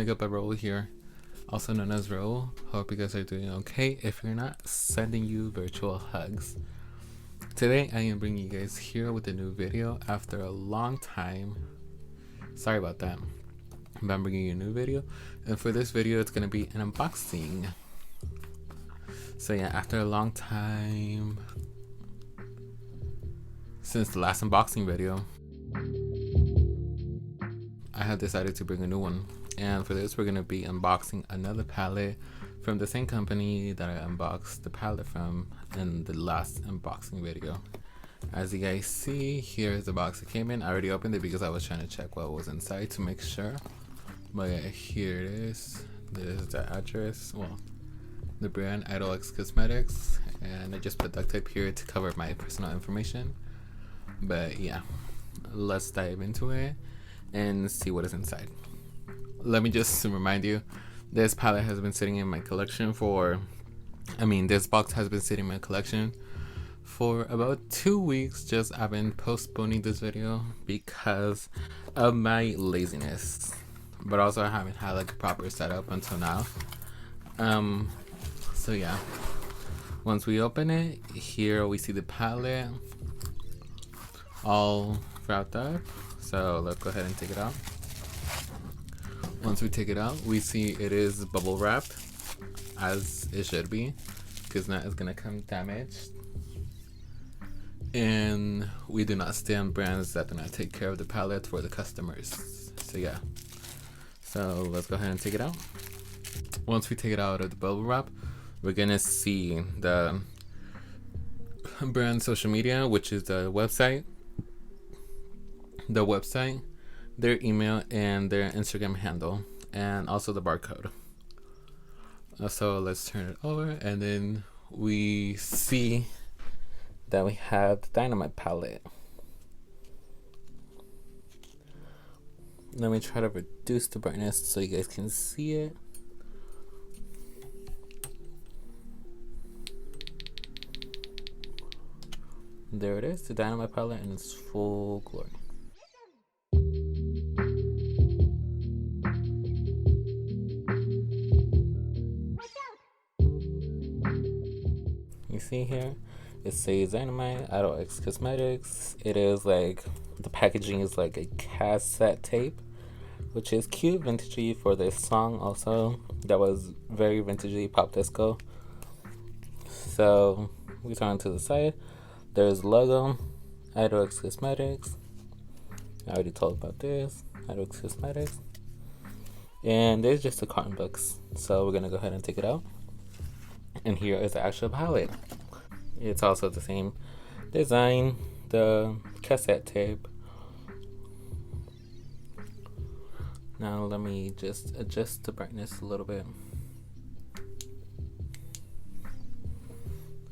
Makeup by Raul here, also known as Raul. Hope you guys are doing okay. If you're not, sending you virtual hugs. Today I am bringing you guys here with a new video after a long time. Sorry about that, but I'm bringing you a new video, and for this video it's gonna be an unboxing. So yeah, after a long time since the last unboxing video, I have decided to bring a new one, and for this we're going to be unboxing another palette from the same company that I unboxed the palette from in the last unboxing video. As you guys see, here is the box it came in. I already opened it because I was trying to check what was inside to make sure, but yeah, here it is. This is the address, well, the brand IDOLXCOSMETICS, and I just put duct tape here to cover my personal information. But yeah, let's dive into it and see what is inside. Let me just remind you, this palette has been sitting in my collection for, this box has been sitting in my collection for about 2 weeks. Just I've been postponing this video because of my laziness, but also I haven't had like a proper setup until now. So yeah, once we open it, here we see the palette all wrapped up. So let's go ahead and take it out. Once we take it out, we see it is bubble wrapped, as it should be, because now it's gonna come damaged. And we do not stand brands that do not take care of the palette for the customers. So yeah, so let's go ahead and take it out. Once we take it out of the bubble wrap, we're gonna see the brand social media, which is the website, their email, and their Instagram handle, and also the barcode. So let's turn it over, and then we see that we have the Dynamite palette. Let me try to reduce the brightness so you guys can see it. There it is, the Dynamite palette in its full glory. You see here, it says Dynamite, IDOLXCOSMETICS. It is like, the packaging is like a cassette tape, which is cute, vintagey for this song also. That was very vintagey, pop disco. So we turn to the side. There's logo, IDOLXCOSMETICS. I already told about this, IDOLXCOSMETICS. And there's just the carton books. So we're gonna go ahead and take it out. And here is the actual palette. It's also the same design, the cassette tape. Now let me just adjust the brightness a little bit.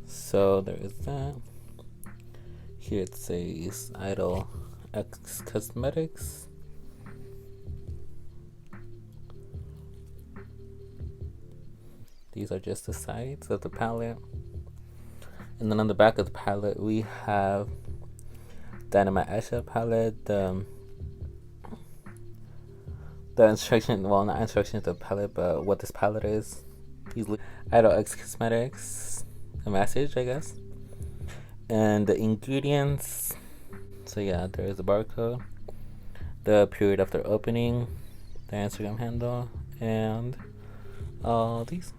So there is that. Here it says IDOLXCOSMETICS. These are just the sides of the palette. And then on the back of the palette, we have Dynamite eyeshadow palette. The instruction, well, not instructions of the palette, but what this palette is. These IDOLXCOSMETICS, a message, I guess. And the ingredients. So yeah, there is the barcode, the period after opening, the Instagram handle, and all these.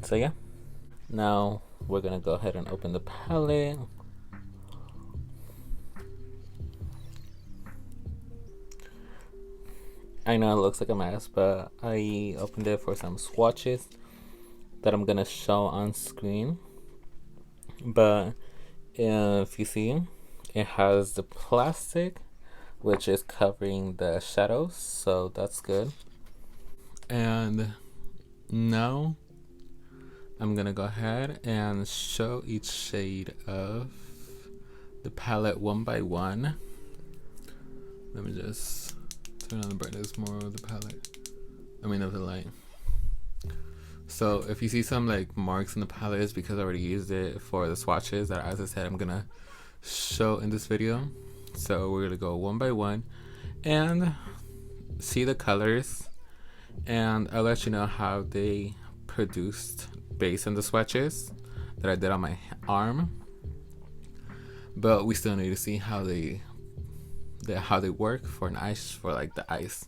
So yeah, now we're gonna go ahead and open the palette. I know it looks like a mess, but I opened it for some swatches that I'm gonna show on screen. But if you see, it has the plastic, which is covering the shadows, so that's good. And now I'm gonna go ahead and show each shade of the palette one by one. Let me just turn on the brightness more of the palette, of the light. So if you see some like marks in the palette, it's because I already used it for the swatches that, as I said, I'm gonna show in this video. So we're gonna go one by one, and see the colors, and I'll let you know how they produced based on the swatches that I did on my arm. But we still need to see how they work for like the ice.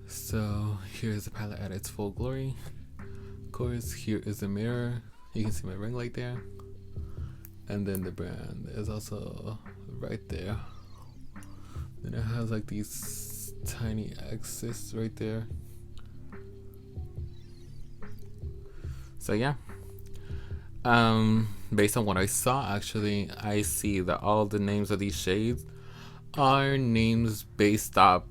So here's the palette at its full glory. Of course, here is the mirror. You can see my ring light there, and then the brand is also right there. Then it has like these tiny X's right there. So yeah, based on what I saw, actually, I see that all the names of these shades are names based off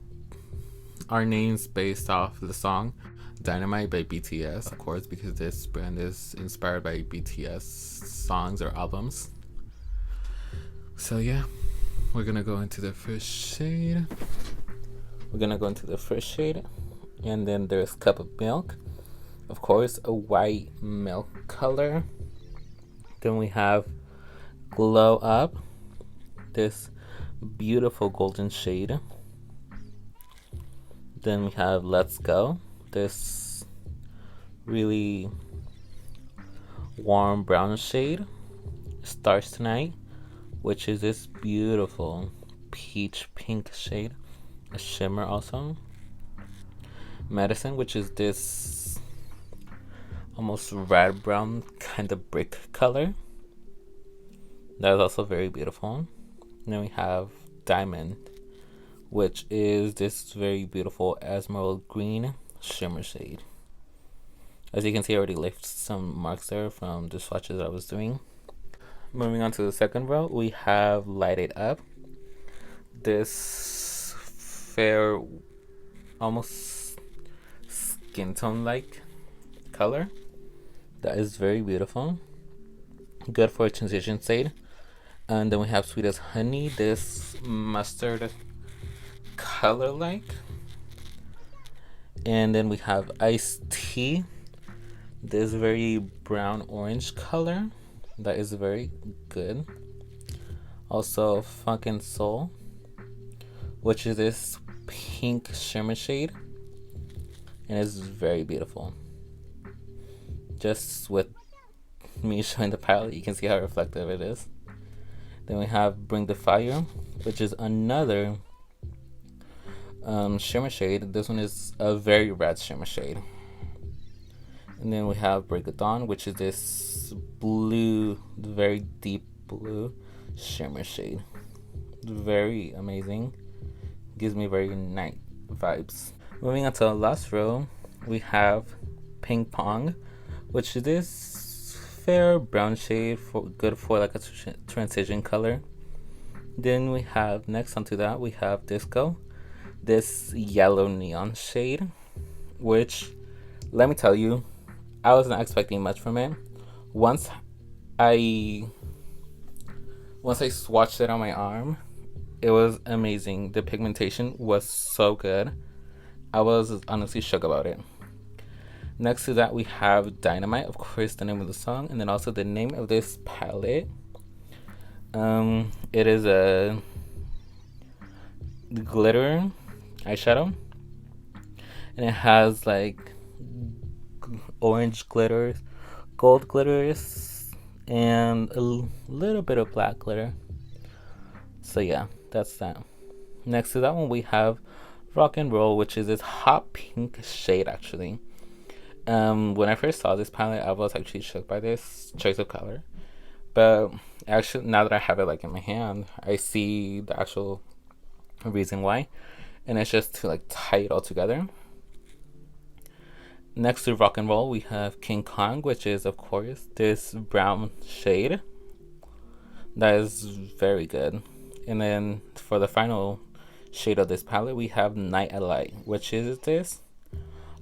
the song Dynamite by BTS, of course, because this brand is inspired by BTS songs or albums. So yeah, we're gonna go into the first shade. And then there's Cup of Milk, of course, a white milk color. Then we have Glow Up, this beautiful golden shade. Then we have Let's Go, this really warm brown shade. Stars Tonight, which is this beautiful peach pink shade, a shimmer also. Medicine, which is this almost red brown kind of brick color. That is also very beautiful. And then we have Diamond, which is this very beautiful emerald green shimmer shade. As you can see, I already left some marks there from the swatches I was doing. Moving on to the second row, we have Light It Up, this fair, almost skin tone like color that is very beautiful, good for a transition shade. And then we have Sweet as Honey, this mustard color like. And then we have Iced Tea, this very brown orange color that is very good. Also Funk and Soul, which is this pink shimmer shade, and it's very beautiful. Just with me showing the palette, you can see how reflective it is. Then we have Bring the Fire, which is another shimmer shade. This one is a very red shimmer shade. And then we have Break of Dawn, which is this blue, very deep blue shimmer shade. Very amazing. Gives me very night vibes. Moving on to the last row, we have Ping Pong, which is this fair brown shade, good for like a transition color. Then we have, next onto that, we have Disco, this yellow neon shade, which, let me tell you, I was not expecting much from it. Once I swatched it on my arm, it was amazing. The pigmentation was so good. I was honestly shook about it. Next to that, we have Dynamite, of course, the name of the song, and then also the name of this palette. It is a glitter eyeshadow, and it has like orange glitters, gold glitters, and a little bit of black glitter. So yeah, that's that. Next to that one, we have Rock and Roll, which is this hot pink shade actually. When I first saw this palette, I was actually shook by this choice of color, but actually now that I have it like in my hand, I see the actual reason why, and it's just to like tie it all together. Next to Rock and Roll, we have King Kong, which is of course this brown shade that is very good. And then for the final shade of this palette, we have Night at Light, which is this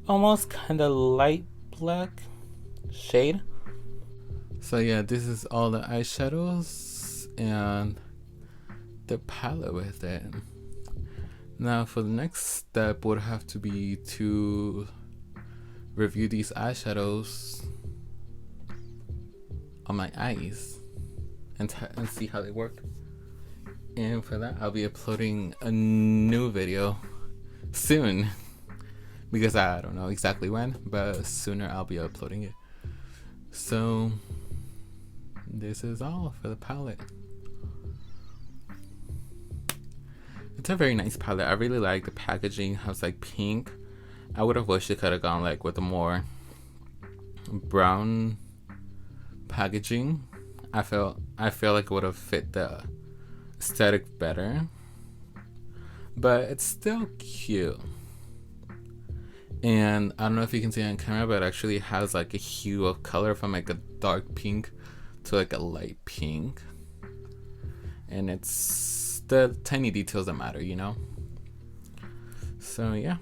almost kind of light black shade. So yeah, this is all the eyeshadows and the palette with it. Now for the next step would have to be to review these eyeshadows on my eyes and see how they work. And for that, I'll be uploading a new video soon, because I don't know exactly when, but sooner I'll be uploading it. So this is all for the palette. It's a very nice palette. I really like the packaging. How it's like pink. I would have wished it could have gone like with a more brown packaging. I feel like it would have fit the aesthetic better, but it's still cute. And I don't know if you can see on camera, but it actually has like a hue of color from like a dark pink to like a light pink, and it's the tiny details that matter, you know. So yeah,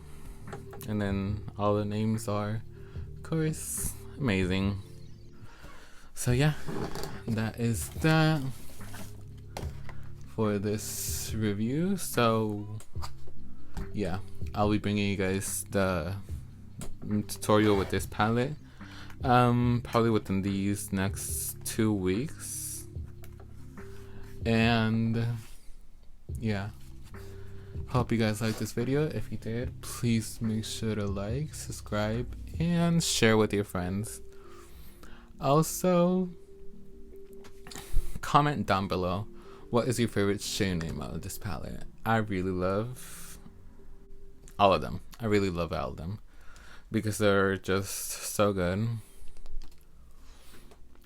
and then all the names are, of course, amazing. So yeah, that is that for this review. So yeah, I'll be bringing you guys the tutorial with this palette probably within these next 2 weeks. And yeah, hope you guys liked this video. If you did, please make sure to like, subscribe, and share with your friends. Also, comment down below, what is your favorite shade name out of this palette? I really love all of them. I really love all of them because they're just so good,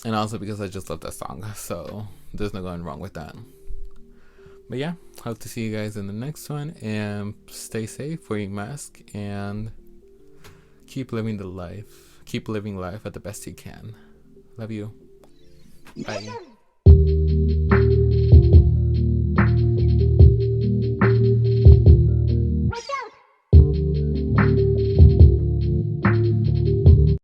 and also because I just love that song, so there's no going wrong with that. But yeah, hope to see you guys in the next one, and stay safe, wearing mask, and keep living life at the best you can. Love you. Bye.